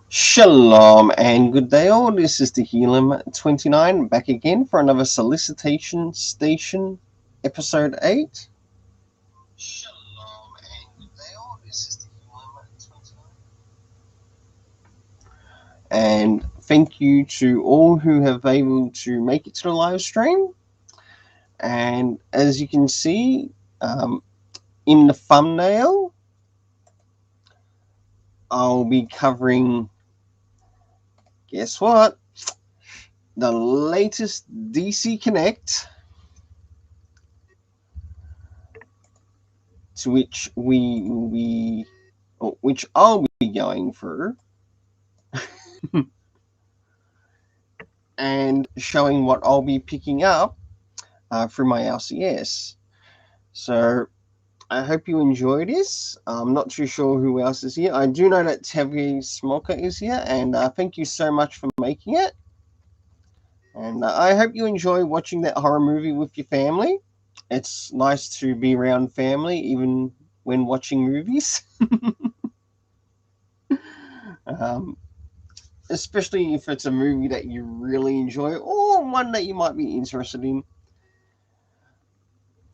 Shalom and good day all. This is the Helium29 back again for another Solicitation Station episode 8. Shalom and good day all. This is the Helium29. And thank you to all who have been able to make it to the live stream. And as you can see in the thumbnail, I'll be covering, guess what? The latest DC Connect, to which which I'll be going through, and showing what I'll be picking up through my LCS. So I hope you enjoy this. I'm not too sure who else is here. I do know that Tevi Smoker is here, and thank you so much for making it. And I hope you enjoy watching that horror movie with your family. It's nice to be around family, even when watching movies. Especially if it's a movie that you really enjoy, or one that you might be interested in.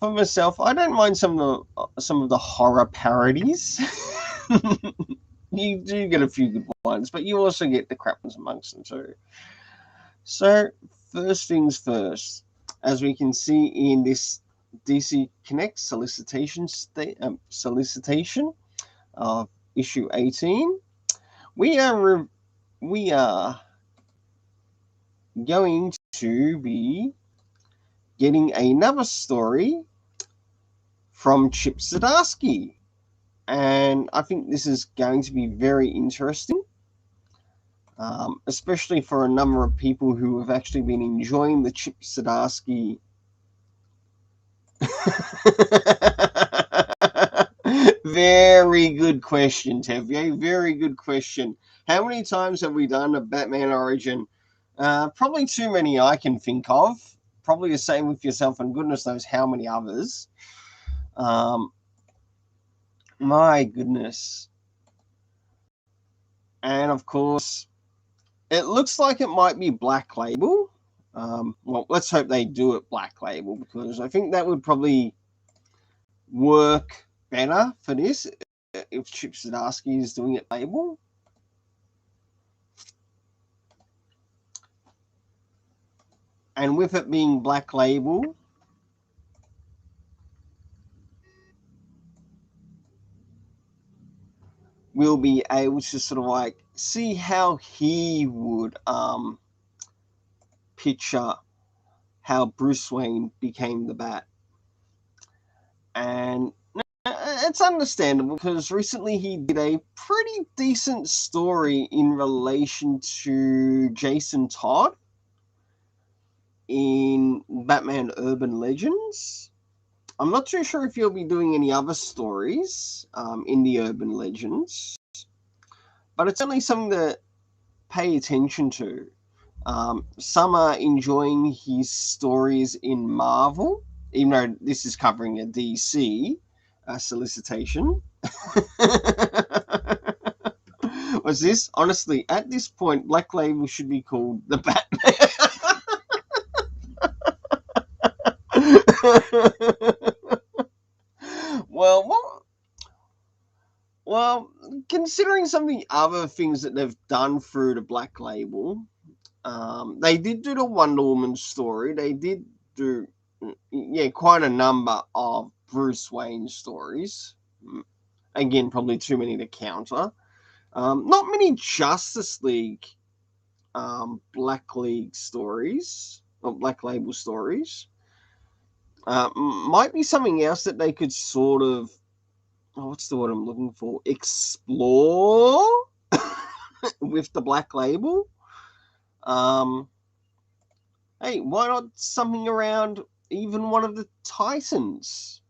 For myself, I don't mind some of the horror parodies. You do get a few good ones, but you also get the crap ones amongst them too. So, first things first, as we can see in this DC Connect solicitation of issue 18, we are going to be getting another story from Chip Zdarsky, and I think this is going to be very interesting. Especially for a number of people who have actually been enjoying the Chip Zdarsky. Very good question, Tevye. Very good question. How many times have we done a Batman origin? Probably too many I can think of. Probably the same with yourself, and goodness knows how many others. My goodness. And of course, it looks like it might be Black Label. Well, let's hope they do it Black Label, because I think that would probably work better for this if Chip Zdarsky is doing it label. And with it being Black Label, we'll be able to sort of like see how he would picture how Bruce Wayne became the Bat. And it's understandable, because recently he did a pretty decent story in relation to Jason Todd in Batman Urban Legends. I'm not too sure if he'll be doing any other stories in the Urban Legends, but it's only something to pay attention to. Some are enjoying his stories in Marvel, even though this is covering a DC solicitation. What's this? Honestly, at this point, Black Label should be called the Batman. Well, considering some of the other things that they've done through the Black Label, they did do the Wonder Woman story. They did do, quite a number of Bruce Wayne stories. Again, probably too many to counter. Not many Justice League Black League stories, or Black Label stories. Might be something else that they could sort of, what's the word I'm looking for? Explore with the Black Label. Hey, why not something around even one of the Titans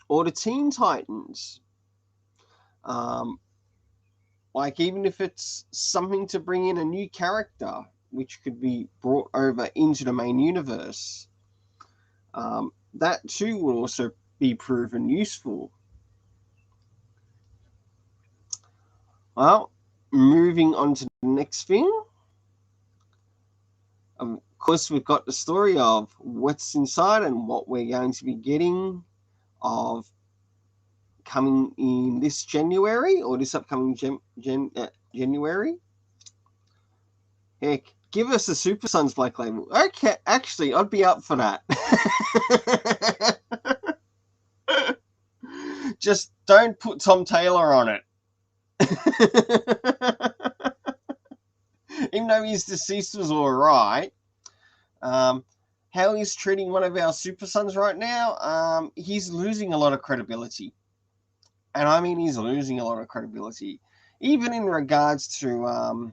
or the Teen Titans? Like, even if it's something to bring in a new character, which could be brought over into the main universe, that too will also be proven useful. Well, moving on to the next thing. Of course, we've got the story of what's inside and what we're going to be getting of coming in this January, or this upcoming January. Heck, give us the Super Sons Black Label. Okay, actually, I'd be up for that. Just don't put Tom Taylor on it. Even though he's deceased was all right. How he's treating one of our Super Sons right now, he's losing a lot of credibility. And I mean, he's losing a lot of credibility. Even in regards to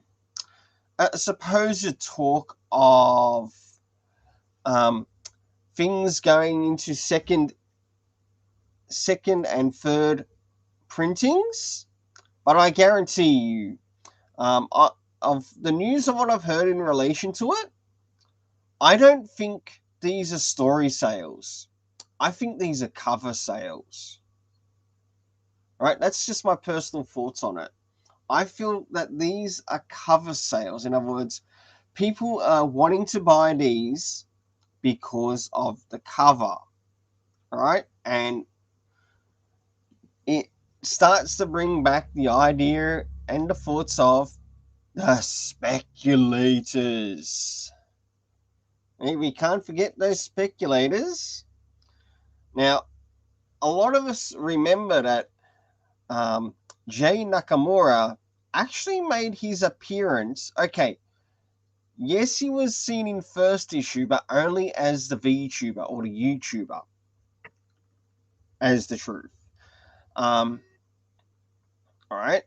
a supposed talk of things going into second and third printings. But I guarantee you, of the news of what I've heard in relation to it, I don't think these are story sales. I think these are cover sales. Right? That's just my personal thoughts on it. I feel that these are cover sales. In other words, people are wanting to buy these because of the cover. Right? And it starts to bring back the idea and the thoughts of The speculators. Hey, we can't forget those speculators. Now, a lot of us remember that Jay Nakamura actually made his appearance. Okay, yes, he was seen in first issue, but only as the VTuber or the YouTuber, as the truth. All right,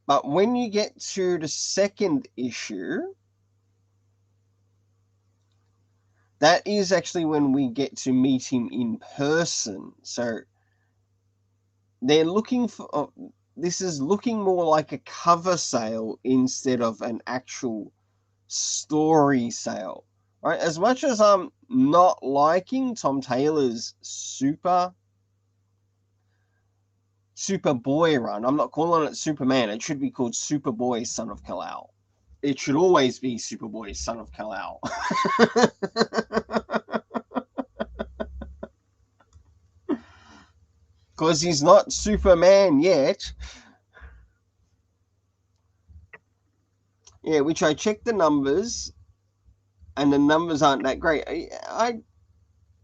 but when you get to the second issue, that is actually when we get to meet him in person. So they're looking for. This is looking more like a cover sale instead of an actual story sale. Right? As much as I'm not liking Tom Taylor's Superboy run, I'm not calling it Superman. It should be called Superboy, Son of Kal-El. It should always be Superboy, Son of Kal-El. Because he's not Superman yet. Yeah, which I checked the numbers, and the numbers aren't that great.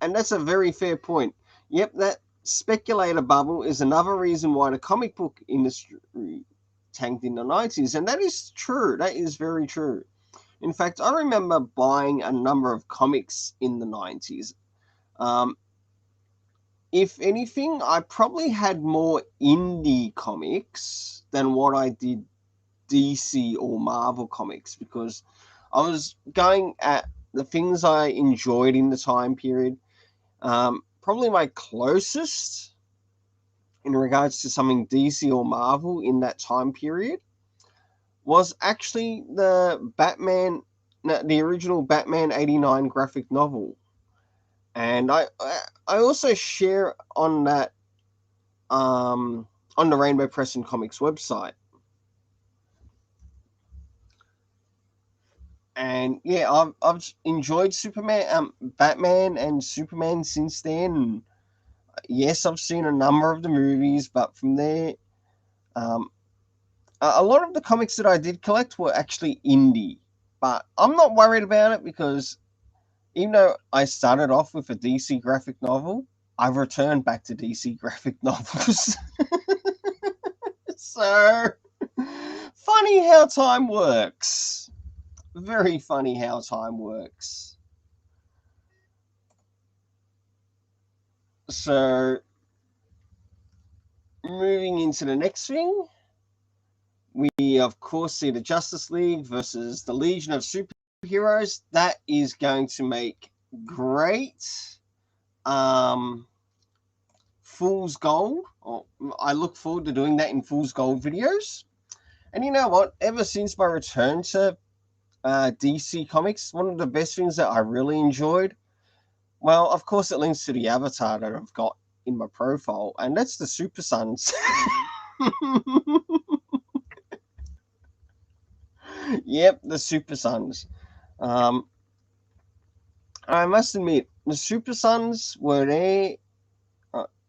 And that's a very fair point. Yep, that speculator bubble is another reason why the comic book industry tanked in the 90s, and that is true. That is very true. In fact, I remember buying a number of comics in the 90s. If anything, I probably had more indie comics than what I did DC or Marvel comics, because I was going at the things I enjoyed in the time period. Probably my closest in regards to something DC or Marvel in that time period was actually the original Batman '89 graphic novel, and I also share on that on the Rainbow Press and Comics website. And yeah, I've enjoyed Batman and Superman since then. Yes, I've seen a number of the movies, but from there, a lot of the comics that I did collect were actually indie. But I'm not worried about it, because even though I started off with a DC graphic novel, I've returned back to DC graphic novels. So, funny how time works. Very funny how time works. So, moving into the next thing, we of course see the Justice League versus the Legion of Superheroes. That is going to make great Fool's Gold. I look forward to doing that in Fool's Gold videos. And you know what? Ever since my return to DC Comics, one of the best things that I really enjoyed, well, of course, it links to the avatar that I've got in my profile, and that's the Super Sons. Yep, the Super Sons. I must admit, the Super Sons were there.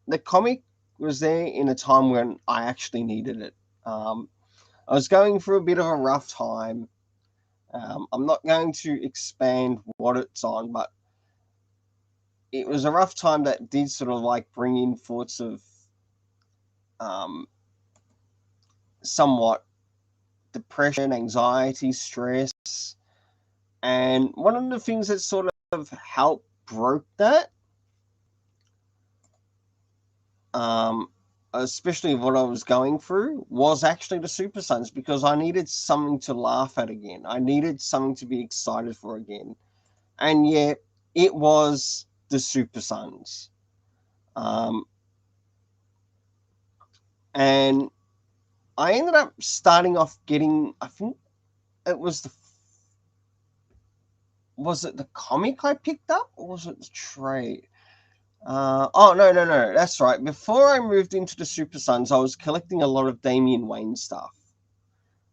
The comic was there in a time when I actually needed it. I was going through a bit of a rough time. I'm not going to expand what it's on, but it was a rough time that did sort of like bring in thoughts of somewhat depression, anxiety, stress. And one of the things that sort of helped broke that, especially what I was going through, was actually the Super Sons, because I needed something to laugh at again. I needed something to be excited for again. And yeah, it was the Super Sons. And I ended up starting off getting, I think it was it the comic I picked up, or was it the trade? Oh, no, that's right. Before I moved into the Super Sons, I was collecting a lot of Damian Wayne stuff,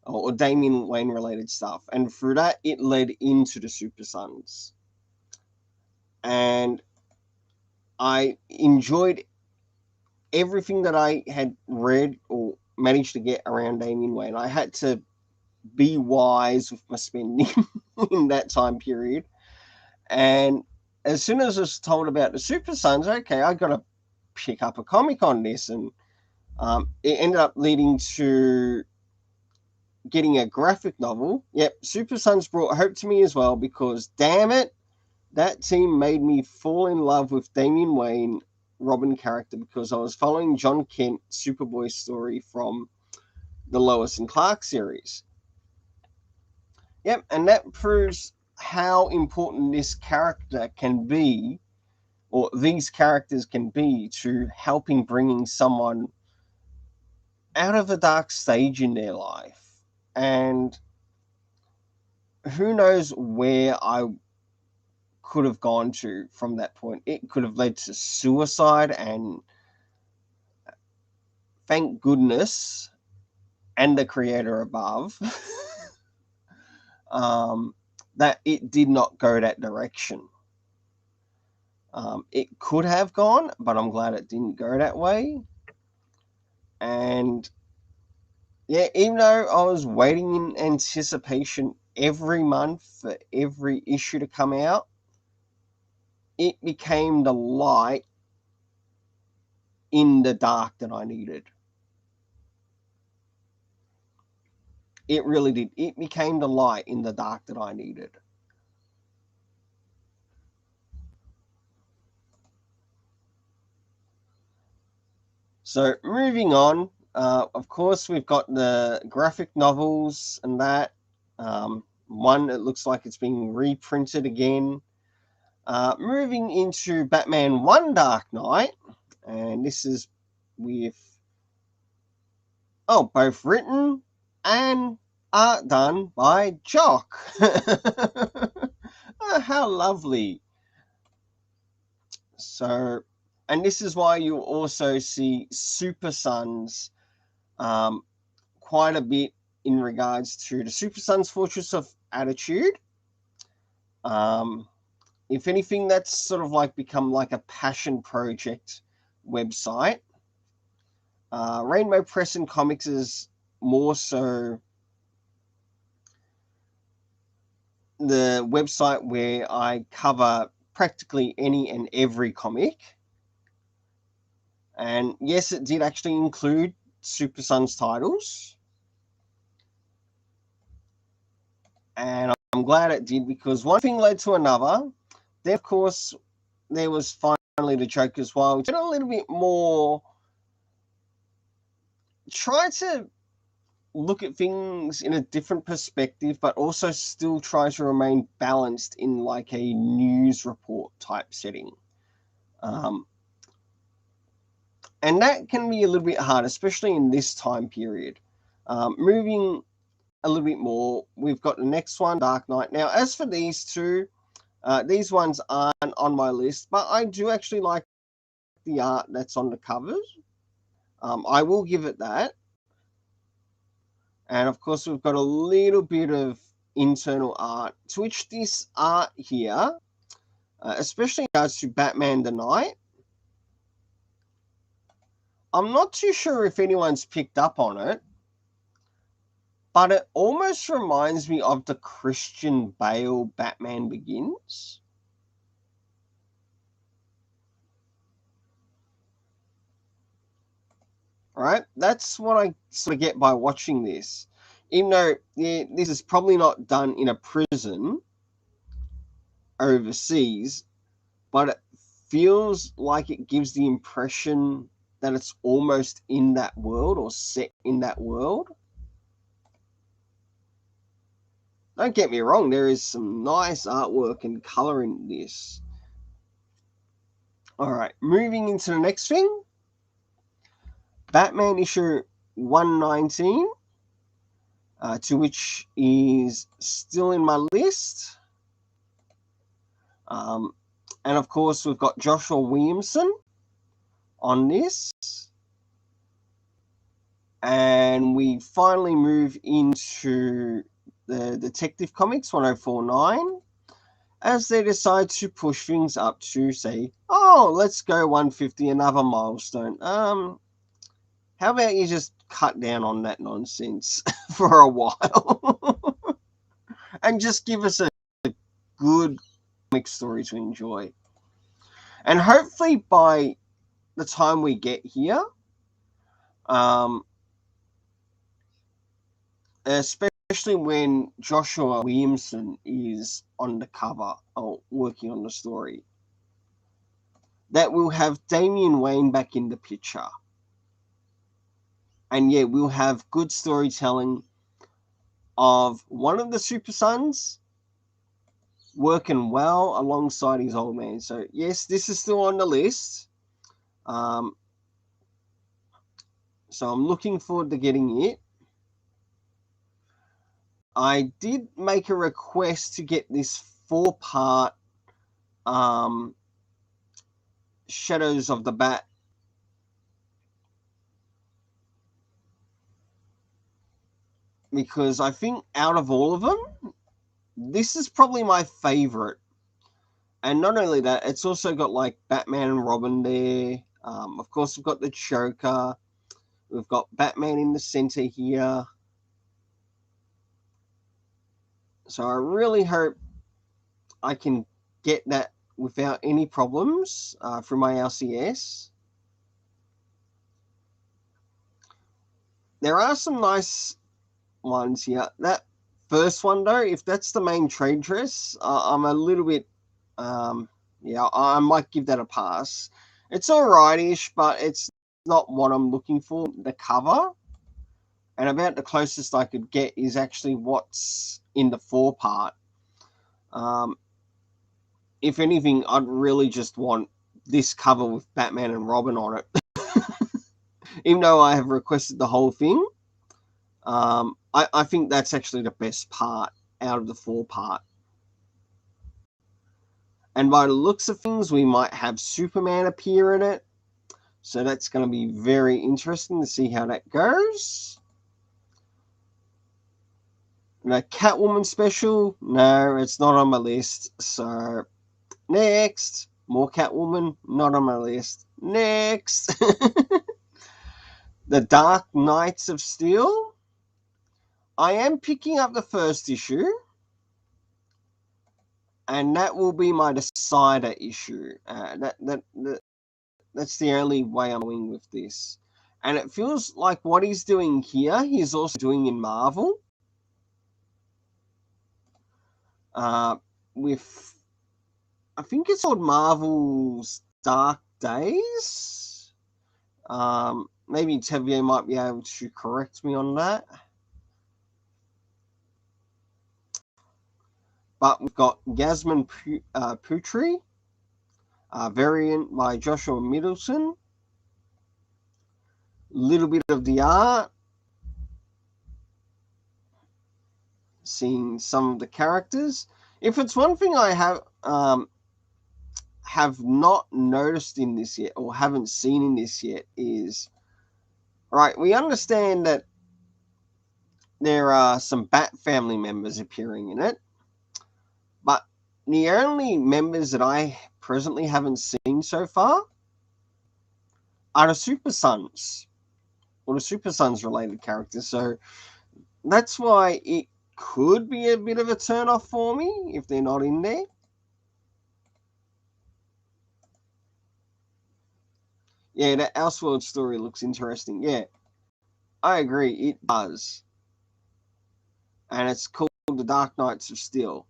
or Damian Wayne related stuff, and through that, it led into the Super Sons. And I enjoyed everything that I had read or managed to get around Damian Wayne. I had to be wise with my spending in that time period. And as soon as I was told about the Super Sons, okay, I got to pick up a comic on this. And it ended up leading to getting a graphic novel. Yep, Super Sons brought hope to me as well, because damn it, that team made me fall in love with Damian Wayne Robin character, because I was following John Kent Superboy story from the Lois and Clark series. Yep, and that proves how important this character can be, or these characters can be, to helping bringing someone out of a dark stage in their life. And who knows where I could have gone to from that point. It could have led to suicide, and thank goodness, and the creator above, that it did not go that direction. It could have gone, but I'm glad it didn't go that way. And yeah, even though I was waiting in anticipation every month for every issue to come out, it became the light in the dark that I needed. It really did. It became the light in the dark that I needed. So moving on, of course, we've got the graphic novels and that. One that looks like it's being reprinted again. Moving into Batman 1 Dark Knight, and this is with, both written and art done by Jock. How lovely. So, and this is why you also see Super Sons quite a bit in regards to the Super Sons Fortress of Attitude. If anything, that's sort of like become like a passion project website. Rainbow Press and Comics is more so the website where I cover practically any and every comic. And yes, it did actually include Super Sons titles. And I'm glad it did, because one thing led to another. Then, of course, there was finally the joke as well. Did a little bit more, try to look at things in a different perspective, but also still try to remain balanced in like a news report type setting. And that can be a little bit hard, especially in this time period. Moving a little bit more, we've got the next one, Dark Knight. Now, as for these two, these ones aren't on my list, but I do actually like the art that's on the covers. I will give it that. And of course, we've got a little bit of internal art, to which this art here, especially in regards to Batman the Knight, I'm not too sure if anyone's picked up on it, but it almost reminds me of the Christian Bale Batman Begins. Right? That's what I sort of get by watching this. Even though this is probably not done in a prison overseas, but it feels like it gives the impression that it's almost in that world or set in that world. Don't get me wrong, there is some nice artwork and color in this. All right, moving into the next thing. Batman issue 119, to which is still in my list. And of course, we've got Joshua Williamson on this. And we finally move into the Detective Comics 1049, as they decide to push things up to say, let's go 150, another milestone. How about you just cut down on that nonsense for a while and just give us a good comic story to enjoy. And hopefully by the time we get here, especially when Joshua Williamson is on the cover or working on the story, that we'll have Damian Wayne back in the picture. And yeah, we'll have good storytelling of one of the Super Sons working well alongside his old man. So yes, this is still on the list. So I'm looking forward to getting it. I did make a request to get this 4-part Shadows of the Bat because I think out of all of them, this is probably my favorite. And not only that, it's also got like Batman and Robin there. Of course, we've got the Joker. We've got Batman in the center here. So I really hope I can get that without any problems through my LCS. There are some nice ones here. That first one, though, if that's the main trade dress, I'm a little bit, yeah, I might give that a pass. It's alright-ish, but it's not what I'm looking for. The cover, and about the closest I could get is actually what's in the 4-part. If anything, I'd really just want this cover with Batman and Robin on it. Even though I have requested the whole thing, I think that's actually the best part out of the 4-part. And by the looks of things, we might have Superman appear in it. So that's going to be very interesting to see how that goes. The Catwoman special, no, it's not on my list. So next, more Catwoman, not on my list. Next. The Dark Knights of Steel. I am picking up the first issue. And that will be my decider issue. That's the only way I'm going with this. And it feels like what he's doing here, he's also doing in Marvel. With, I think it's called Marvel's Dark Days. Maybe Tevye might be able to correct me on that. But we've got Gasman Putri, variant by Joshua Middleton. Little bit of the art. Seeing some of the characters. If it's one thing I have not noticed in this yet, or haven't seen in this yet, is, right, we understand that there are some Bat family members appearing in it, but the only members that I presently haven't seen so far are the Super Sons, or the Super Sons related characters. So that's why it could be a bit of a turn off for me if they're not in there. Yeah, that Elseworld story looks interesting. Yeah, I agree, it does. And it's called The Dark Knights of Steel.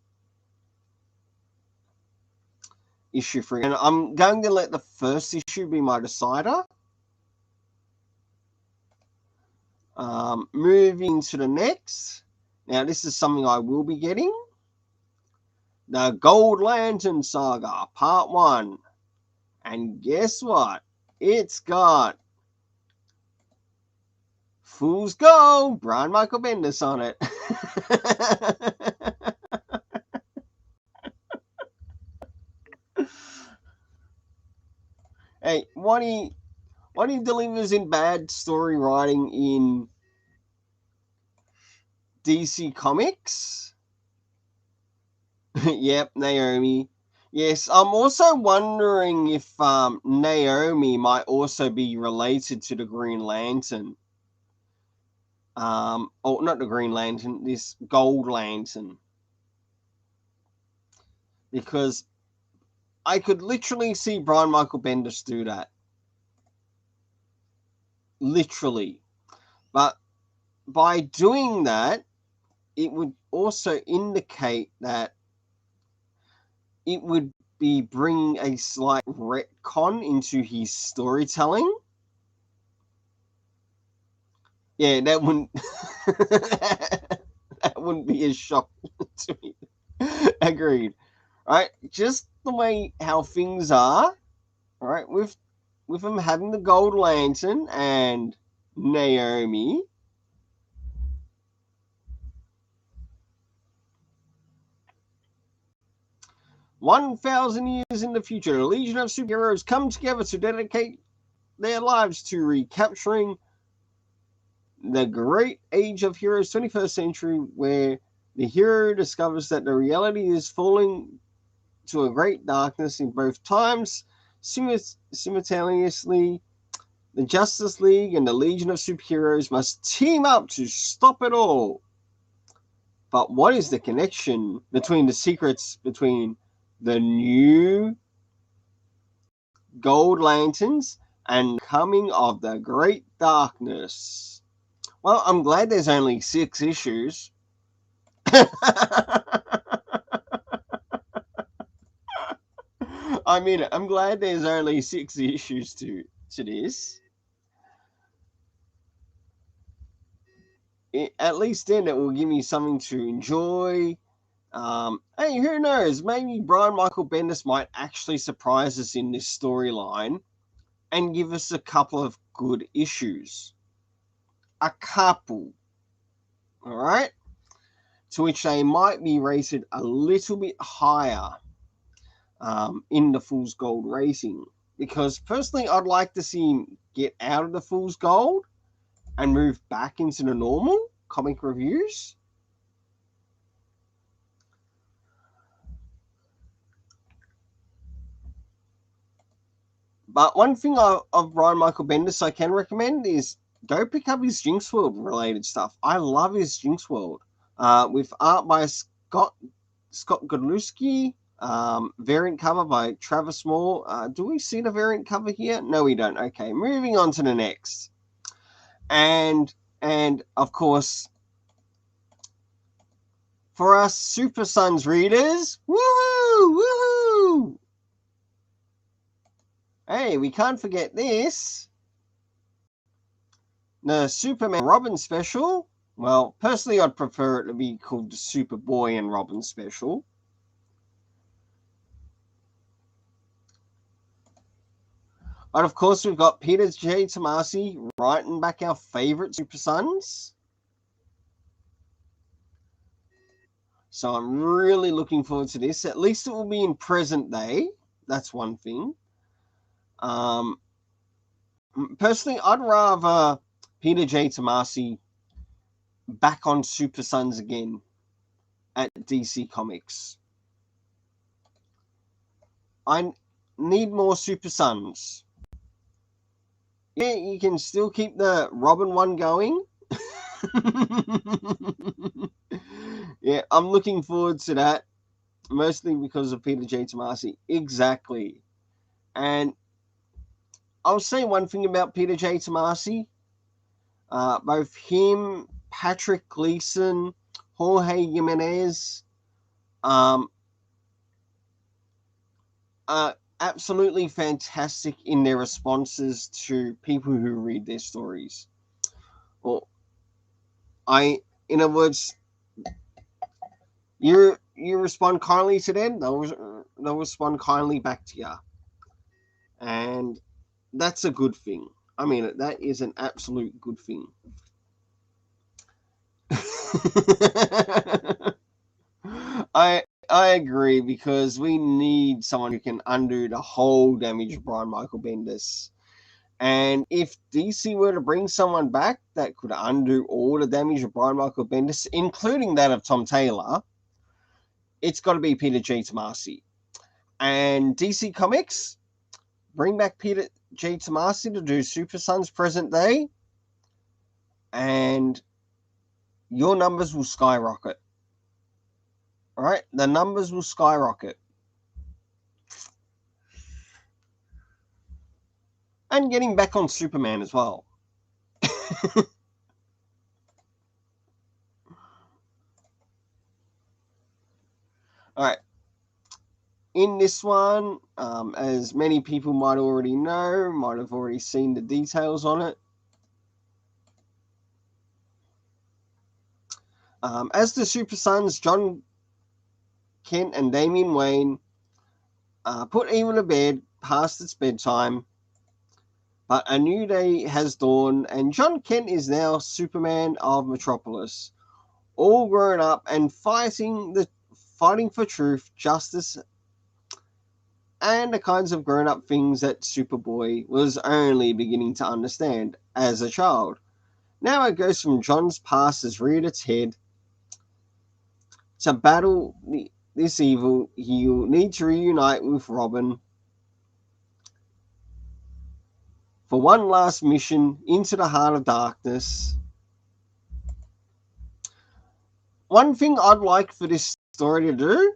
Issue 3. And I'm going to let the first issue be my decider. Moving to the next. Now, this is something I will be getting. The Gold Lantern Saga, Part 1. And guess what? It's got Fool's Gold, Brian Michael Bendis on it. Hey, what he delivers in bad story writing in DC Comics. Yep, Naomi. Yes, I'm also wondering if Naomi might also be related to the Green Lantern. Oh, not the Green Lantern, this Gold Lantern. Because I could literally see Brian Michael Bendis do that. Literally. But by doing that, it would also indicate that it would be bringing a slight retcon into his storytelling. Yeah, that wouldn't that wouldn't be a shock to me. Agreed. Right, just the way how things are. All right, with him having the Gold Lantern and Naomi. 1,000 years in the future, a legion of superheroes come together to dedicate their lives to recapturing the great age of heroes, 21st century, where the hero discovers that the reality is falling to a great darkness in both times. Simultaneously, the Justice League and the Legion of Superheroes must team up to stop it all. But what is the connection between the secrets between the new Gold Lanterns and coming of the Great Darkness? Well, I'm glad there's only 6 issues. I mean, I'm glad there's only 6 issues to this. At least then it will give me something to enjoy. Hey, who knows? Maybe Brian Michael Bendis might actually surprise us in this storyline and give us a couple of good issues. A couple. All right? To which they might be rated a little bit higher in the Fool's Gold rating. Because personally, I'd like to see him get out of the Fool's Gold and move back into the normal comic reviews. But one thing of Brian Michael Bendis I can recommend is go pick up his Jinx World related stuff. I love his Jinx World. With art by Scott Godlewski, variant cover by Travis Moore. Do we see the variant cover here? No, we don't. Okay, moving on to the next. And of course, for us Super Sons readers, woohoo, woohoo! Hey, we can't forget this. The Superman Robin special. Well, personally, I'd prefer it to be called the Superboy and Robin special. But of course, we've got Peter J. Tomasi writing back our favorite Super Sons. So I'm really looking forward to this. At least it will be in present day. That's one thing. Personally, I'd rather Peter J. Tomasi back on Super Sons again at DC Comics. I need more Super Sons. Yeah, you can still keep the Robin one going. Yeah, I'm looking forward to that. Mostly because of Peter J. Tomasi. Exactly. And I'll say one thing about Peter J. Tomasi. Both him, Patrick Gleason, Jorge Jimenez, absolutely fantastic in their responses to people who read their stories. Or, in other words, you respond kindly to them, they'll respond kindly back to you, and that's a good thing. I mean, that is an absolute good thing. I agree, because we need someone who can undo the whole damage of Brian Michael Bendis. And if DC were to bring someone back that could undo all the damage of Brian Michael Bendis, including that of Tom Taylor, it's got to be Peter J. Tomasi. And DC Comics, bring back Peter J. Tomasi to do Super Sons present day. And your numbers will skyrocket. All right, the numbers will skyrocket. And getting back on Superman as well. All right. In this one, as many people might already know, might have already seen the details on it. As the Super Sons, John Kent and Damian Wayne put evil to bed past its bedtime, but a new day has dawned, and John Kent is now Superman of Metropolis, all grown up and fighting for truth, justice, and the kinds of grown-up things that Superboy was only beginning to understand as a child. Now it goes from John's past has reared its head. To battle this evil, he'll need to reunite with Robin for one last mission into the heart of darkness. One thing I'd like for this story to do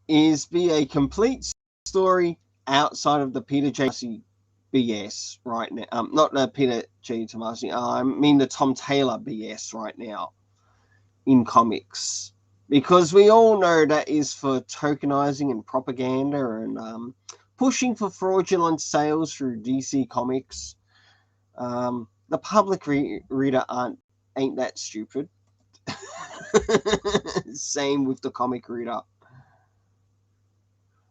is be a complete story outside of the Peter J. Tomasi BS right now. Not the Peter J. Tomasi. I mean the Tom Taylor BS right now in comics, because we all know that is for tokenizing and propaganda and pushing for fraudulent sales through DC Comics. The public reader ain't that stupid. Same with the comic reader.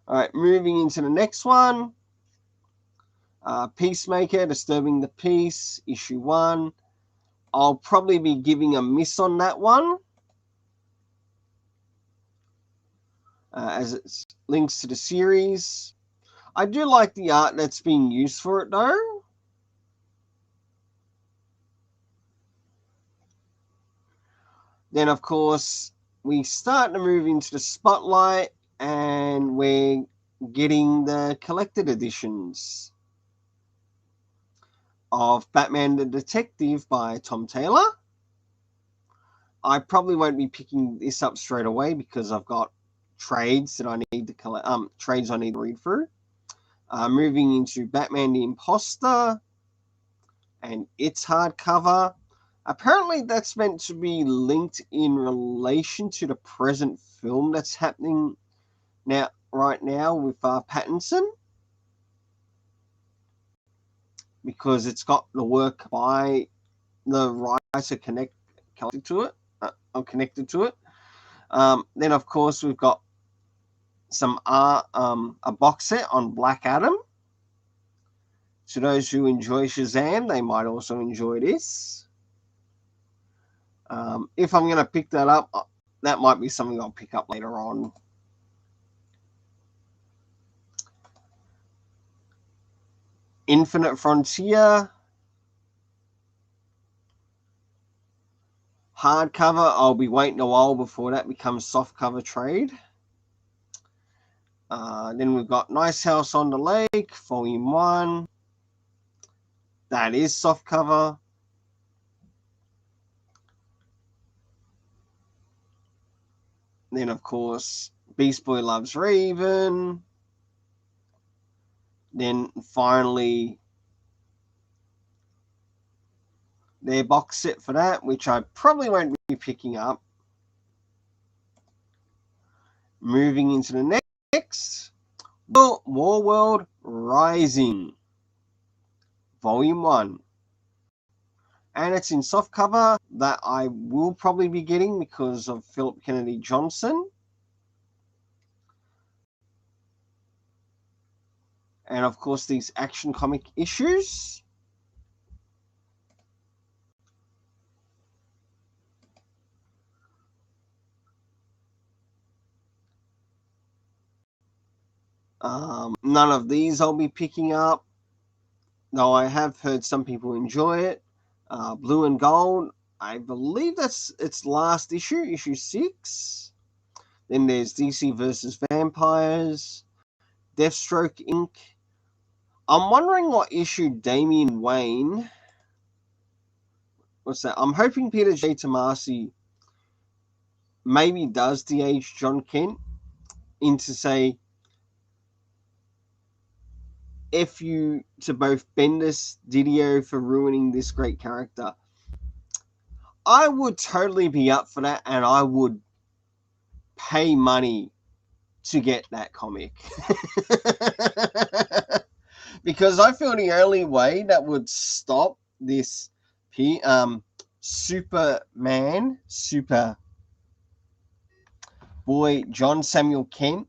All right, moving into the next one. Peacemaker, Disturbing the Peace, issue 1. I'll probably be giving a miss on that one, as it links to the series. I do like the art that's being used for it, though. Then, of course, we start to move into the spotlight, and we're getting the collected editions of Batman the Detective by Tom Taylor. I probably won't be picking this up straight away because I've got trades that I need to collect. Trades I need to read through. Moving into Batman the Imposter and its hardcover. Apparently, that's meant to be linked in relation to the present film that's happening right now with Pattinson, because it's got the work by the writer connected to it. Then, of course, we've got some a box set on Black Adam. To those who enjoy Shazam, they might also enjoy this. If I'm going to pick that up, that might be something I'll pick up later on. Infinite Frontier. Hardcover, I'll be waiting a while before that becomes softcover trade. Then we've got Nice House on the Lake, Volume 1. That is softcover. Then, of course, Beast Boy Loves Raven. Then, finally, their box set for that, which I probably won't be picking up. Moving into the next, Warworld Rising, Volume 1. And it's in softcover that I will probably be getting because of Philip Kennedy Johnson. And, of course, these Action Comic issues. None of these I'll be picking up, though I have heard some people enjoy it. Blue and Gold, I believe that's its last issue, issue 6. Then there's DC versus Vampires, Deathstroke Inc. I'm wondering what issue Damian Wayne what's that? I'm hoping Peter J. Tomasi maybe does de-age John Kent into, say, F you to both Bendis, Didio for ruining this great character. I would totally be up for that, and I would pay money to get that comic. Because I feel the only way that would stop this Superman, Super Boy John Samuel Kent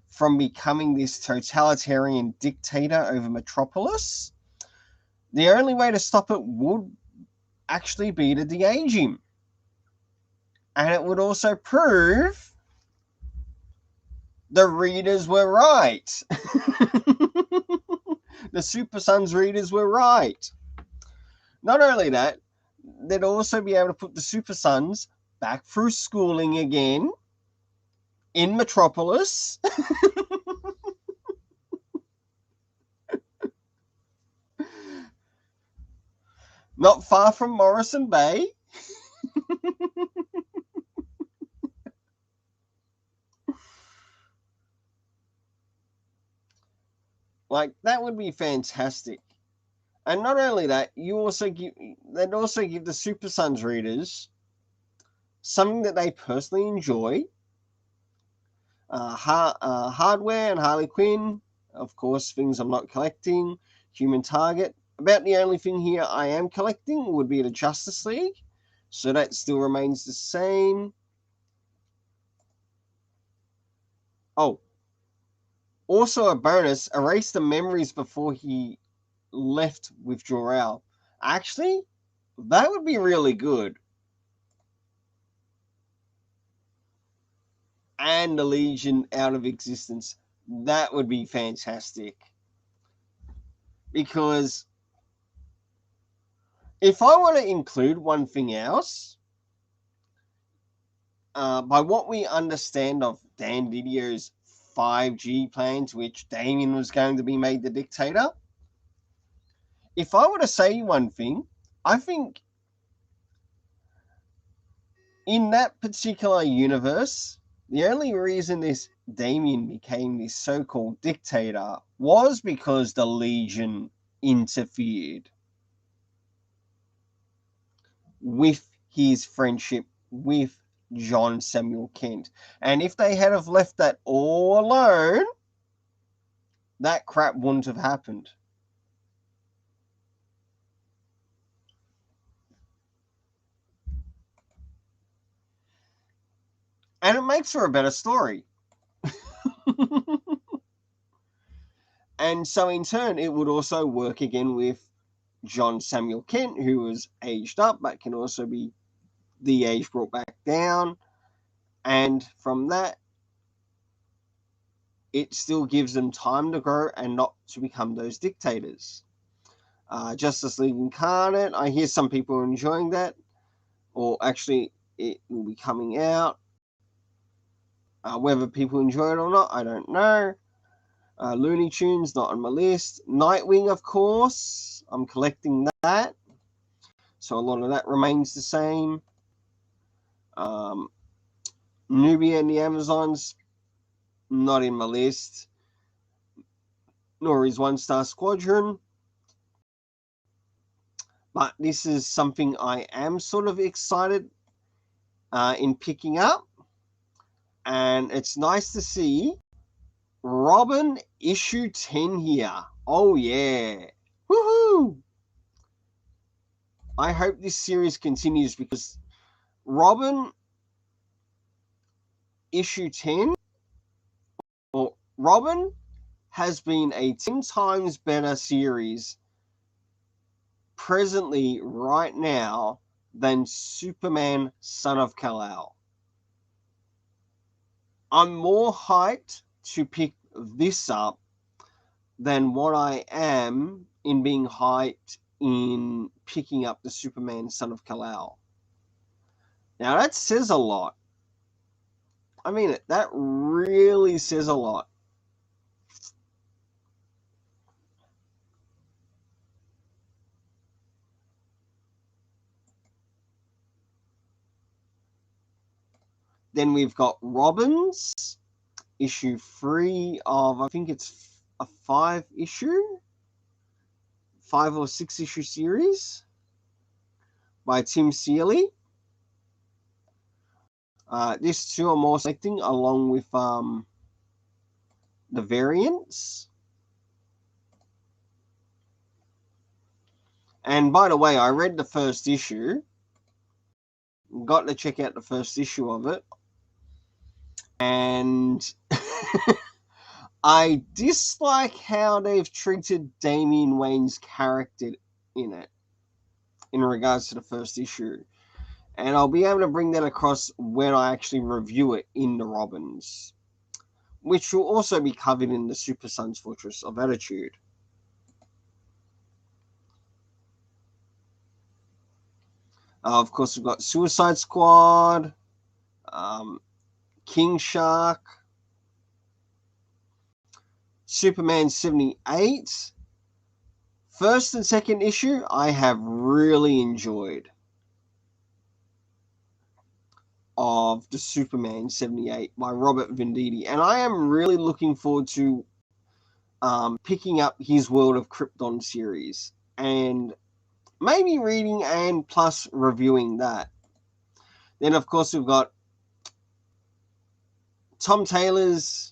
from becoming this totalitarian dictator over Metropolis, the only way to stop it would actually be to de-age him. And it would also prove the readers were right. The Super Sons readers were right. Not only that, they'd also be able to put the Super Sons back through schooling again in Metropolis. Not far from Morrison Bay. Like, that would be fantastic. And not only that, they'd also give the Super Sons readers something that they personally enjoy. Hardware and Harley Quinn, of course, things I'm not collecting. Human Target. About the only thing here I am collecting would be the Justice League. So that still remains the same. Oh, also a bonus, erase the memories before he left with Jor-El. Actually, that would be really good. And the Legion out of existence. That would be fantastic. Because if I want to include one thing else, by what we understand of Dan Didio's 5G plan, to which Damien was going to be made the dictator, if I were to say one thing, I think in that particular universe, the only reason this Damien became this so-called dictator was because the Legion interfered with his friendship with John Samuel Kent. And if they had have left that all alone, that crap wouldn't have happened. And it makes for a better story. And so in turn, it would also work again with John Samuel Kent, who was aged up, but can also be the age brought back down. And from that, it still gives them time to grow and not to become those dictators. Justice League Incarnate, I hear some people are enjoying that, or actually it will be coming out. Whether people enjoy it or not, I don't know. Looney Tunes, not on my list. Nightwing, of course, I'm collecting that, so a lot of that remains the same. Nubia and the Amazons, not in my list, nor is One Star Squadron. But this is something I am sort of excited in picking up. And it's nice to see Robin issue 10 here. Oh, yeah. Woohoo! I hope this series continues because Robin issue 10, or Robin has been a 10 times better series presently right now than Superman Son of Kal-El. I'm more hyped to pick this up than what I am in being hyped in picking up the Superman Son of Kal-El. Now that says a lot. I mean, that really says a lot. Then we've got Robins, issue 3 of, I think it's a 5 or 6 issue series by Tim Seeley. This too I'm more selecting along with the variants. And by the way, I read the first issue. Got to check out the first issue of it. And I dislike how they've treated Damian Wayne's character in it, in regards to the first issue. And I'll be able to bring that across when I actually review it in the Robins, which will also be covered in the Super Sons Fortress of Attitude. Of course, we've got Suicide Squad, King Shark, Superman 78. First and second issue, I have really enjoyed of the Superman 78 by Robert Venditti. And I am really looking forward to picking up his World of Krypton series and maybe reading and plus reviewing that. Then, of course, we've got Tom Taylor's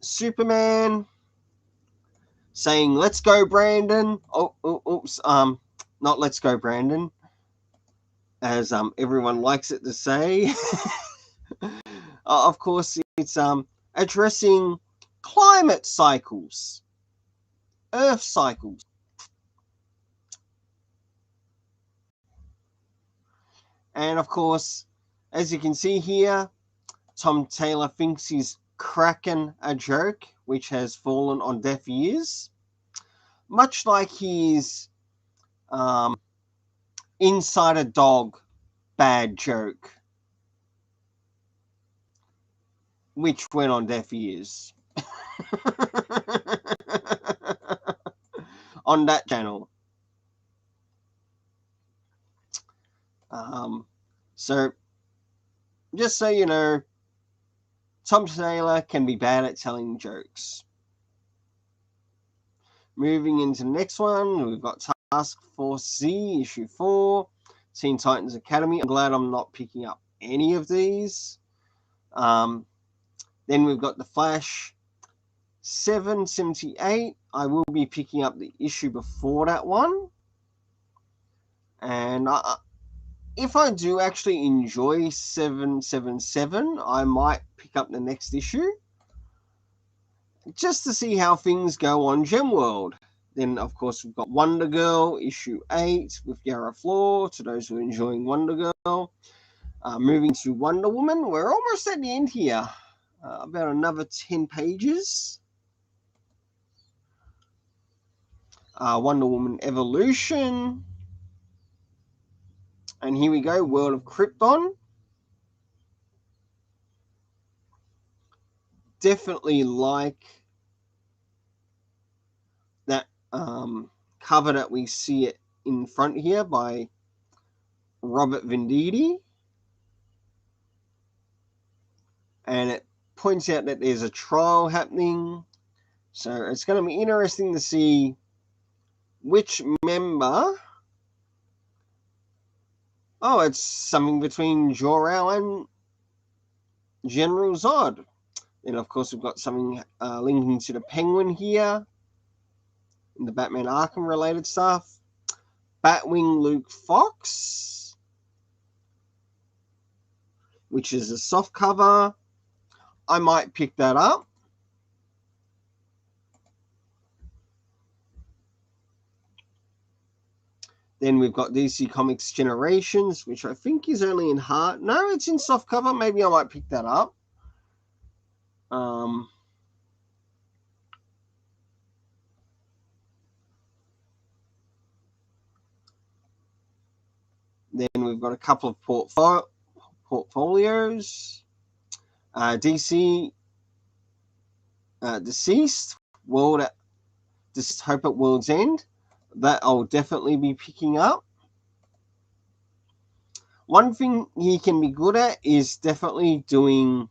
Superman saying, "Let's go, Brandon." Oops. Not "Let's go, Brandon," as everyone likes it to say. Of course, it's addressing climate cycles, Earth cycles. And of course, as you can see here, Tom Taylor thinks he's cracking a joke, which has fallen on deaf ears, much like his inside a dog bad joke, which went on deaf ears on that channel. So, just so you know, Tom Taylor can be bad at telling jokes. Moving into the next one, we've got Task Force Z, issue 4, Teen Titans Academy. I'm glad I'm not picking up any of these. Then we've got The Flash 778. I will be picking up the issue before that one. And if I do actually enjoy 777, I might pick up the next issue, just to see how things go on Gemworld. Then, of course, we've got Wonder Girl, issue 8, with Yara Flor, to those who are enjoying Wonder Girl. Moving to Wonder Woman, we're almost at the end here. About another 10 pages. Wonder Woman Evolution. And here we go, World of Krypton. Definitely like that cover that we see it in front here by Robert Venditti. And it points out that there's a trial happening. So it's going to be interesting to see which member. Oh, it's something between Jor-El and General Zod. Then, of course, we've got something linking to the Penguin here in the Batman Arkham related stuff. Batwing Luke Fox, which is a soft cover. I might pick that up. Then we've got DC Comics Generations, which I think is only in hard. No, it's in soft cover. Maybe I might pick that up. Then we've got a couple of portfolios. DC Deceased, World Just Hope at World's End. That I'll definitely be picking up. One thing he can be good at is definitely doing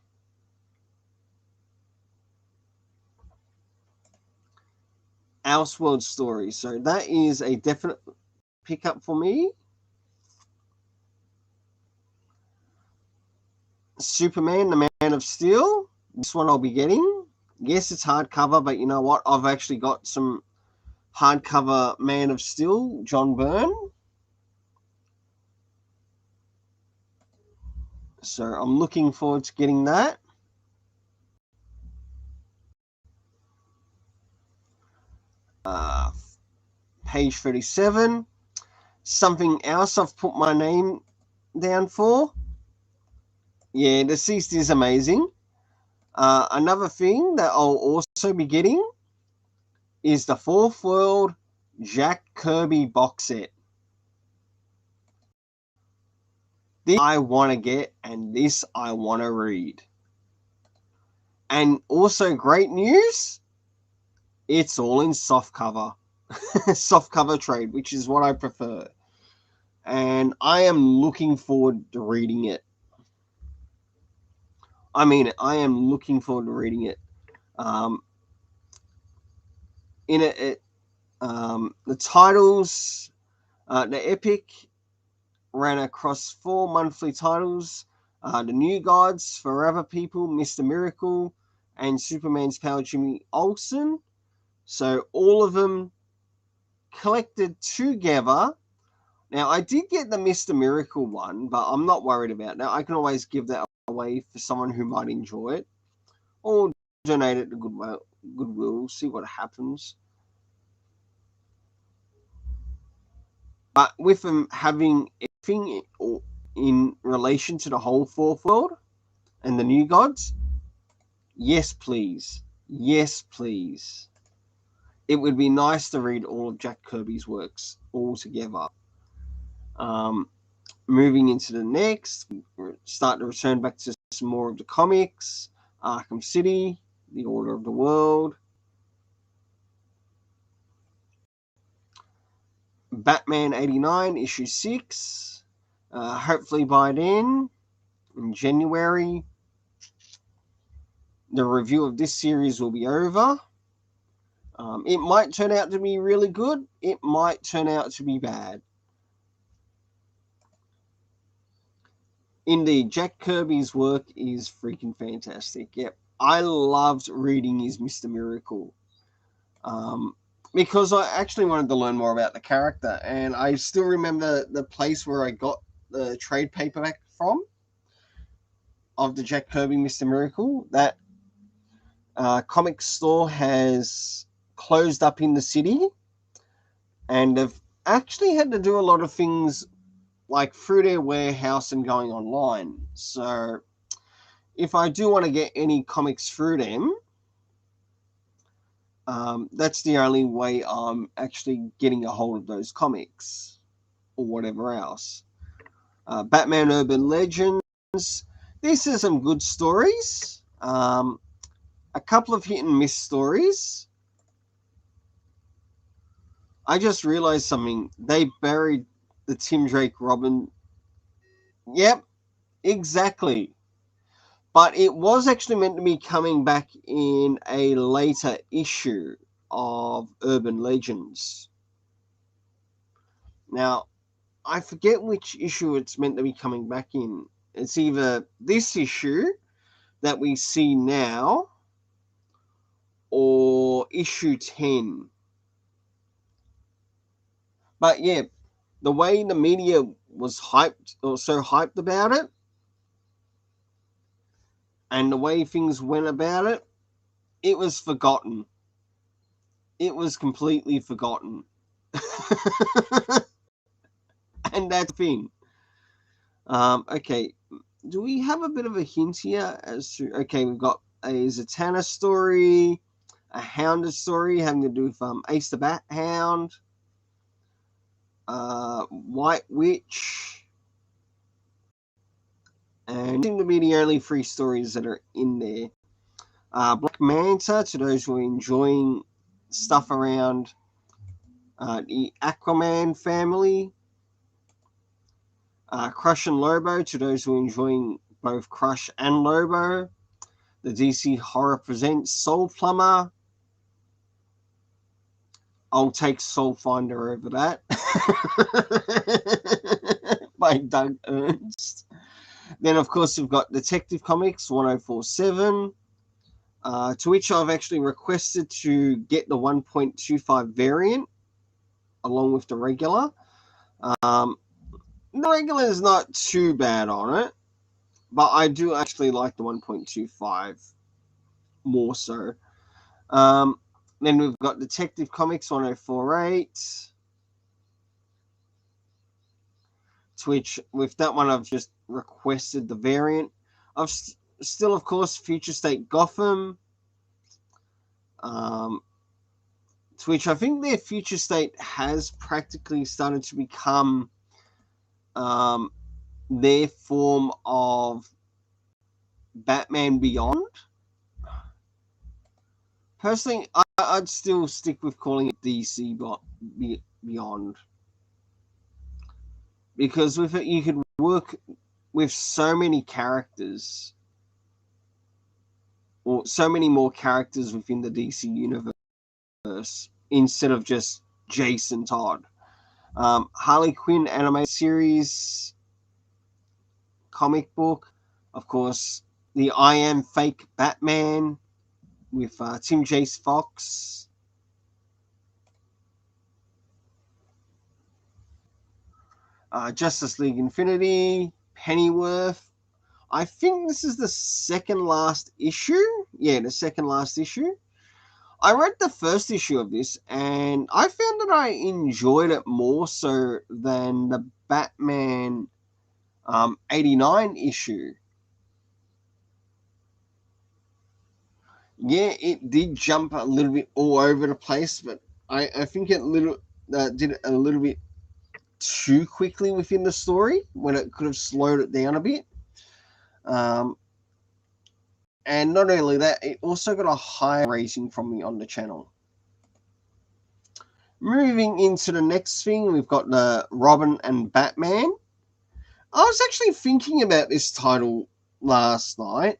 Elseworld stories. So that is a definite pickup for me. Superman, the Man of Steel. This one I'll be getting. Yes, it's hardcover, but you know what? I've actually got some hardcover Man of Steel, John Byrne. So I'm looking forward to getting that. Page 37. Something else I've put my name down for. Yeah, Deceased is amazing. Another thing that I'll also be getting is the Fourth World Jack Kirby box set. This I want to get, and this I want to read. And also great news, it's all in soft cover. Soft cover trade, which is what I prefer. And I am looking forward to reading it. I mean, I am looking forward to reading it. The titles, the Epic ran across 4 monthly titles. The New Gods, Forever People, Mr. Miracle, and Superman's Power, Jimmy Olsen. So all of them collected together. Now, I did get the Mr. Miracle one, but I'm not worried about that. I can always give that away for someone who might enjoy it, or donate it to Goodwill, see what happens. But with them having everything in relation to the whole Fourth World and the New Gods, yes, please. Yes, please. It would be nice to read all of Jack Kirby's works all together. Moving into the next, start to return back to some more of the comics. Arkham City, The Order of the World, Batman 89, issue 6. Hopefully by then, in January, the review of this series will be over. It might turn out to be really good. It might turn out to be bad. Indeed, Jack Kirby's work is freaking fantastic. Yep, I loved reading his Mr. Miracle. Because I actually wanted to learn more about the character, and I still remember the place where I got the trade paperback from of the Jack Kirby Mr. Miracle. That comic store has closed up in the city, and they've actually had to do a lot of things like through their warehouse and going online. So if I do want to get any comics through them, that's the only way I'm actually getting a hold of those comics or whatever else. Batman Urban Legends. These are some good stories. A couple of hit and miss stories. I just realized something. They buried the Tim Drake Robin. Yep, exactly. But it was actually meant to be coming back in a later issue of Urban Legends. Now, I forget which issue it's meant to be coming back in. It's either this issue that we see now or issue 10. But yeah, the way the media was hyped or so hyped about it, and the way things went about it, it was forgotten. It was completely forgotten. And that's the thing. Okay, do we have a bit of a hint here as to... Okay, we've got a Zatanna story, a Hounded story having to do with Ace the Bat Hound, White Witch, and seem to be the only 3 stories that are in there. Black Manta, to those who are enjoying stuff around the Aquaman family. Crush and Lobo, to those who are enjoying both Crush and Lobo. The DC Horror Presents Soul Plumber. I'll take Soul Finder over that. By Doug Ernst. Then, of course, we've got Detective Comics 1047, to which I've actually requested to get the 1.25 variant along with the regular. The regular is not too bad on it, but I do actually like the 1.25 more so. Then we've got Detective Comics 1048, to which with that one I've just requested the variant. I've still, of course, Future State Gotham, to which I think their Future State has practically started to become their form of Batman Beyond. Personally, I'd still stick with calling it DC Beyond, because with it you could work with so many characters, or so many more characters within the DC universe instead of just Jason Todd. Harley Quinn animated series comic book, of course, the I Am Fake Batman with Tim Jace Fox. Justice League Infinity, Pennyworth. I think this is the second last issue. Yeah, the second last issue. I read the first issue of this, and I found that I enjoyed it more so than the Batman 89 issue. Yeah, it did jump a little bit all over the place, but I think it did it a little bit too quickly within the story when it could have slowed it down a bit. And not only that, it also got a higher rating from me on the channel. Moving into the next thing, we've got the Robin and Batman. I was actually thinking about this title last night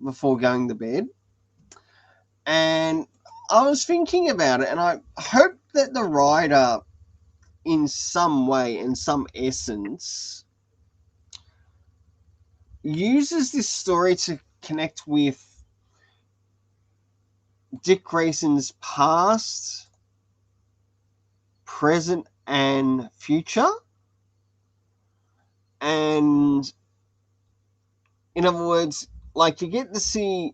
before going to bed. And I was thinking about it, and I hope that the writer, in some way, in some essence, uses this story to connect with Dick Grayson's past, present, and future. And in other words, like, you get to see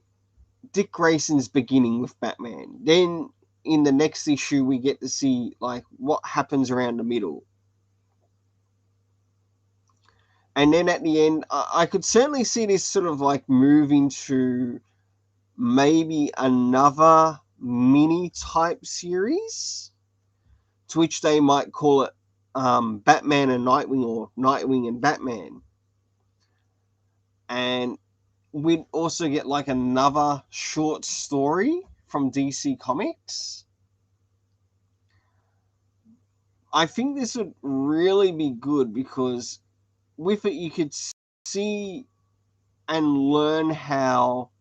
Dick Grayson's beginning with Batman. Then in the next issue, we get to see like what happens around the middle. And then at the end, I could certainly see this sort of like moving to maybe another mini type series, to which they might call it Batman and Nightwing, or Nightwing and Batman. And we'd also get like another short story from DC Comics. I think this would really be good, because with it you could see and learn how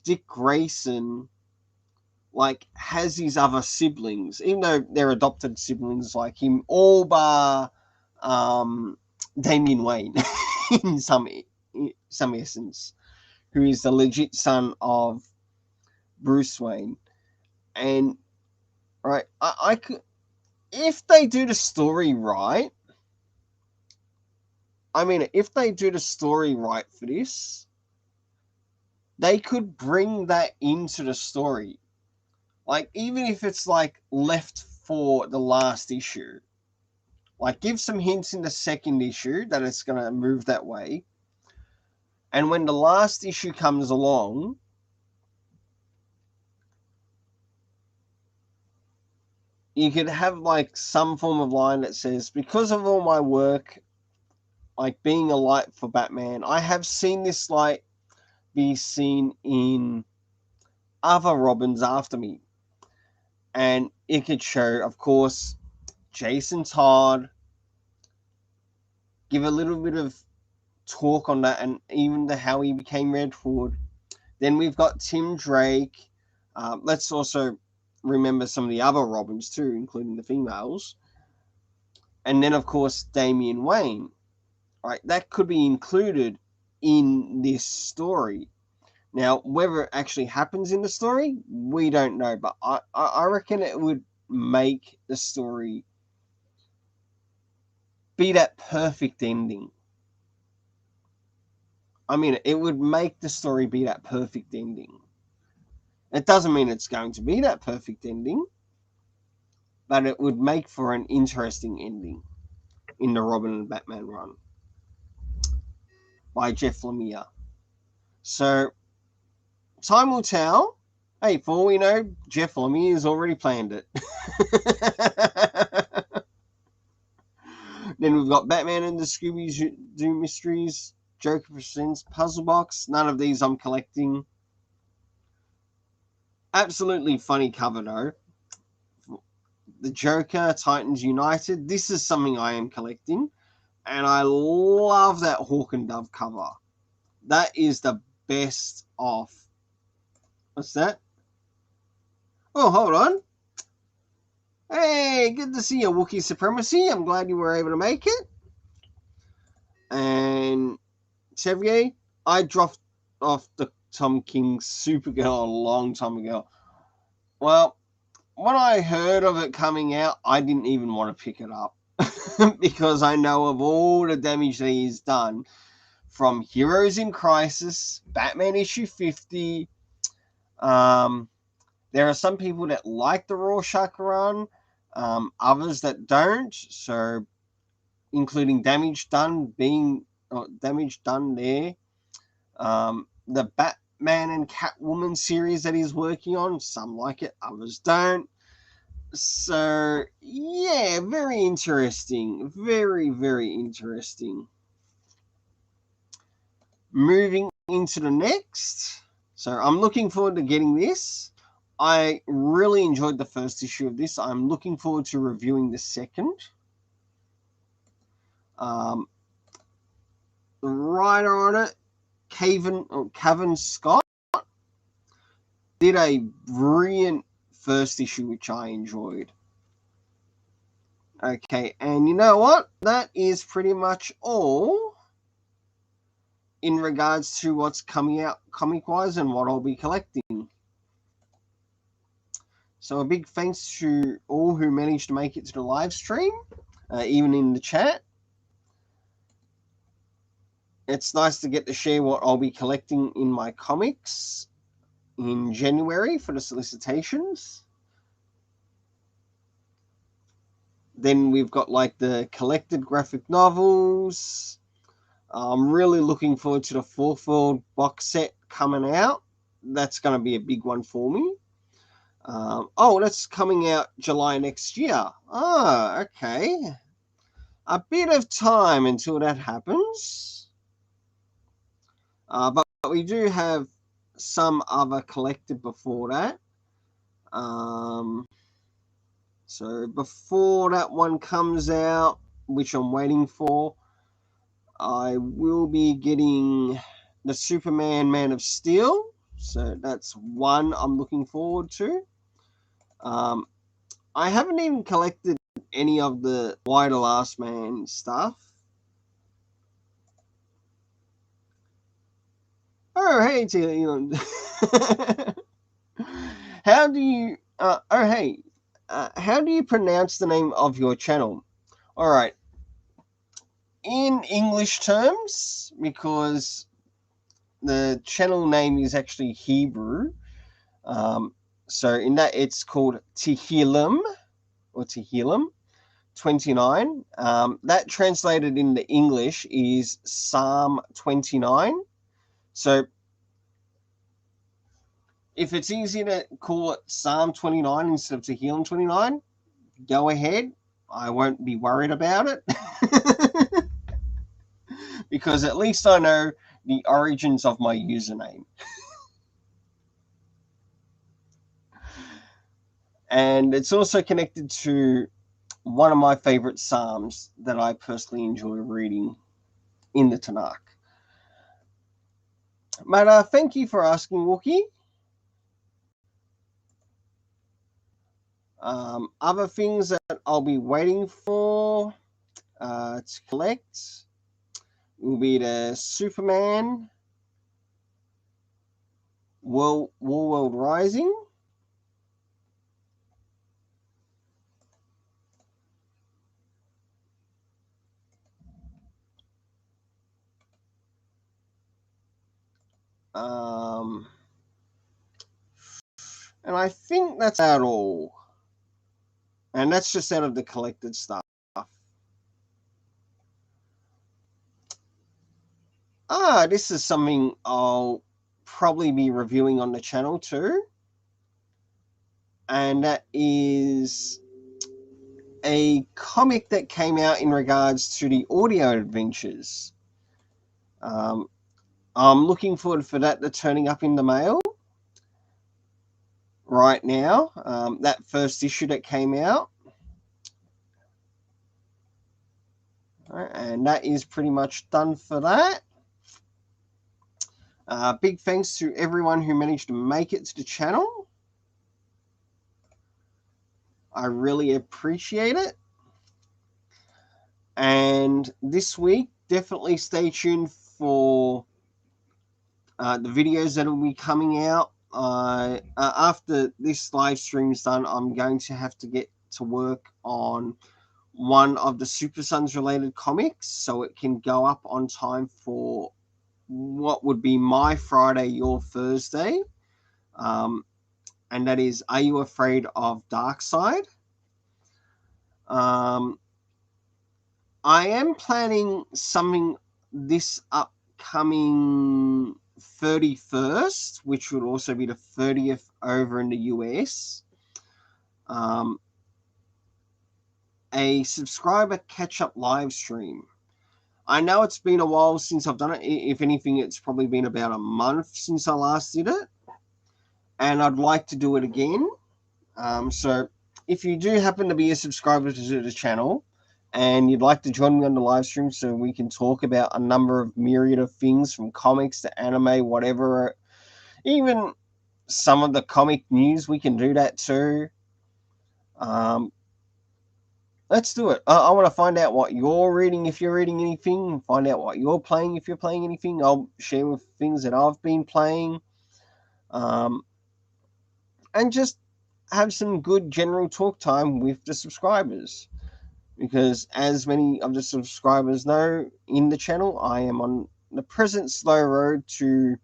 Dick Grayson like has his other siblings, even though they're adopted siblings like him, all bar Damian Wayne in some essence, who is the legit son of Bruce Wayne. And right, I could, if they do the story right, I mean, if they do the story right for this, they could bring that into the story. Like, even if it's like left for the last issue, like give some hints in the second issue that it's going to move that way. And when the last issue comes along, you could have like some form of line that says, because of all my work, like being a light for Batman, I have seen this light be seen in other Robins after me. And it could show, of course, Jason Todd, give a little bit of talk on that, and even how he became Red Hood. Then we've got Tim Drake. Let's also remember some of the other Robins too, including the females. And then, of course, Damian Wayne. Right, that could be included in this story. Now, whether it actually happens in the story, we don't know. But I reckon it would make the story be that perfect ending. I mean, it would make the story be that perfect ending. It doesn't mean it's going to be that perfect ending, but it would make for an interesting ending in the Robin and Batman run by Jeff Lemire. So, time will tell. Hey, for all we know, Jeff Lemire has already planned it. Then we've got Batman and the Scooby-Doo Mysteries, Joker Presents Puzzle Box. None of these I'm collecting. Absolutely funny cover, though. The Joker, Titans United. This is something I am collecting. And I love that Hawk and Dove cover. That is the best of... What's that? Oh, hold on. Hey, good to see you, Wookiee Supremacy. I'm glad you were able to make it. And Xavier, I dropped off the Tom King Supergirl a long time ago. Well, when I heard of it coming out, I didn't even want to pick it up. Because I know of all the damage that he's done. From Heroes in Crisis, Batman issue 50. There are some people that like the Rorschach run, others that don't. So, including Damage Done there. The Batman and Catwoman series that he's working on, some like it, others don't. So, yeah, very interesting. Very, very interesting. Moving into the next. So, I'm looking forward to getting this. I really enjoyed the first issue of this. I'm looking forward to reviewing the second. The writer on it, Kevin Scott, did a brilliant first issue, which I enjoyed. Okay, and you know what? That is pretty much all in regards to what's coming out comic-wise and what I'll be collecting. So a big thanks to all who managed to make it to the live stream, even in the chat. It's nice to get to share what I'll be collecting in my comics in January for the solicitations. Then we've got like the collected graphic novels. I'm really looking forward to the Fourth World box set coming out. That's going to be a big one for me. That's coming out July next year. Oh, okay. A bit of time until that happens. But we do have some other collected before that. So before that one comes out, which I'm waiting for, I will be getting the Superman Man of Steel. So that's one I'm looking forward to. I haven't even collected any of the Why the Last Man stuff. Oh, hey, how do you... how do you pronounce the name of your channel? All right. In English terms, because the channel name is actually Hebrew. So in that, it's called Tehillim, or Tehillim 29. That translated into English is Psalm 29. So if it's easier to call it Psalm 29 instead of Tehillim 29, go ahead. I won't be worried about it. Because at least I know the origins of my username. And it's also connected to one of my favorite Psalms that I personally enjoy reading in the Tanakh. But thank you for asking, Wookie. Other things that I'll be waiting for to collect will be the Superman World Rising. And I think that's about all. And that's just out of the collected stuff. This is something I'll probably be reviewing on the channel too. And that is a comic that came out in regards to the audio adventures. I'm looking forward for that to turning up in the mail right now. That first issue that came out. And that is pretty much done for that. Big thanks to everyone who managed to make it to the channel. I really appreciate it. And this week, definitely stay tuned for the videos that will be coming out. After this live stream is done, I'm going to have to get to work on one of the Super Sons related comics so it can go up on time for what would be my Friday, your Thursday. And that is, Are You Afraid of Darkseid? I am planning something this upcoming 31st, which would also be the 30th over in the US. A subscriber catch-up live stream. I know it's been a while since I've done it. If anything, it's probably been about a month since I last did it. And I'd like to do it again. So if you do happen to be a subscriber to the channel and you'd like to join me on the live stream so we can talk about a number of myriad of things from comics to anime, whatever, even some of the comic news, we can do that too. Let's do it. I want to find out what you're reading if you're reading anything, find out what you're playing if you're playing anything. I'll share with things that I've been playing. And just have some good general talk time with the subscribers. Because as many of the subscribers know in the channel, I am on the present slow road to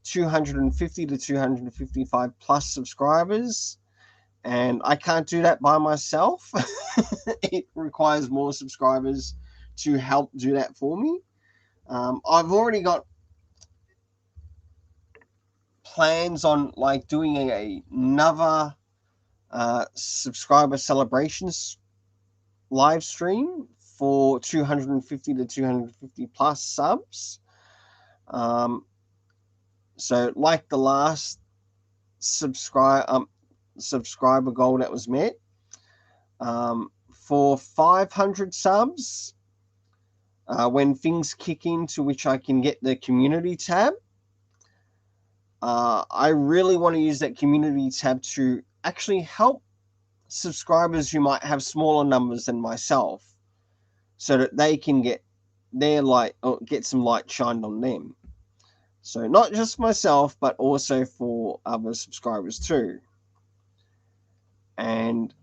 250 to 255 plus subscribers. And I can't do that by myself. It requires more subscribers to help do that for me. I've already got plans on like doing another subscriber celebrations live stream for 250 to 250 plus subs. So like the last subscriber goal that was met, for 500 subs, when things kick in to which I can get the community tab, I really want to use that community tab to actually help subscribers who might have smaller numbers than myself so that they can get their light, or get some light shined on them. So not just myself, but also for other subscribers too. And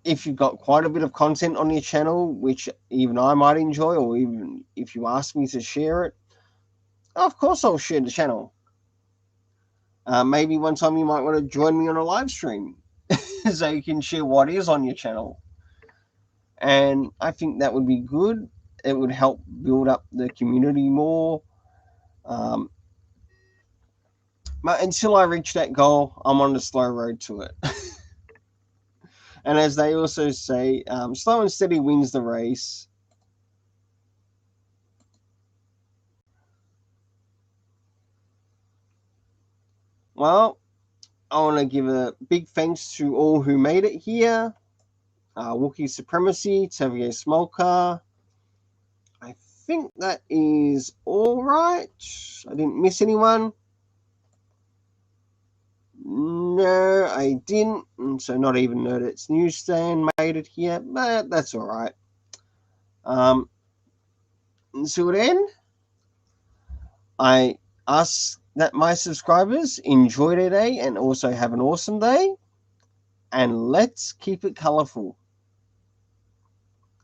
if you've got quite a bit of content on your channel, which even I might enjoy, or even if you ask me to share it, of course I'll share the channel. Maybe one time you might want to join me on a live stream so you can share what is on your channel. And I think that would be good. It would help build up the community more. But until I reach that goal, I'm on the slow road to it. And as they also say, slow and steady wins the race. Well, I want to give a big thanks to all who made it here. Wookiee Supremacy, Tavier Smolka. I think that is all right. I didn't miss anyone. No, I didn't. So not even Nerdet's Newsstand made it here, but that's all right. Until then, I ask that my subscribers enjoy their day and also have an awesome day. And let's keep it colorful.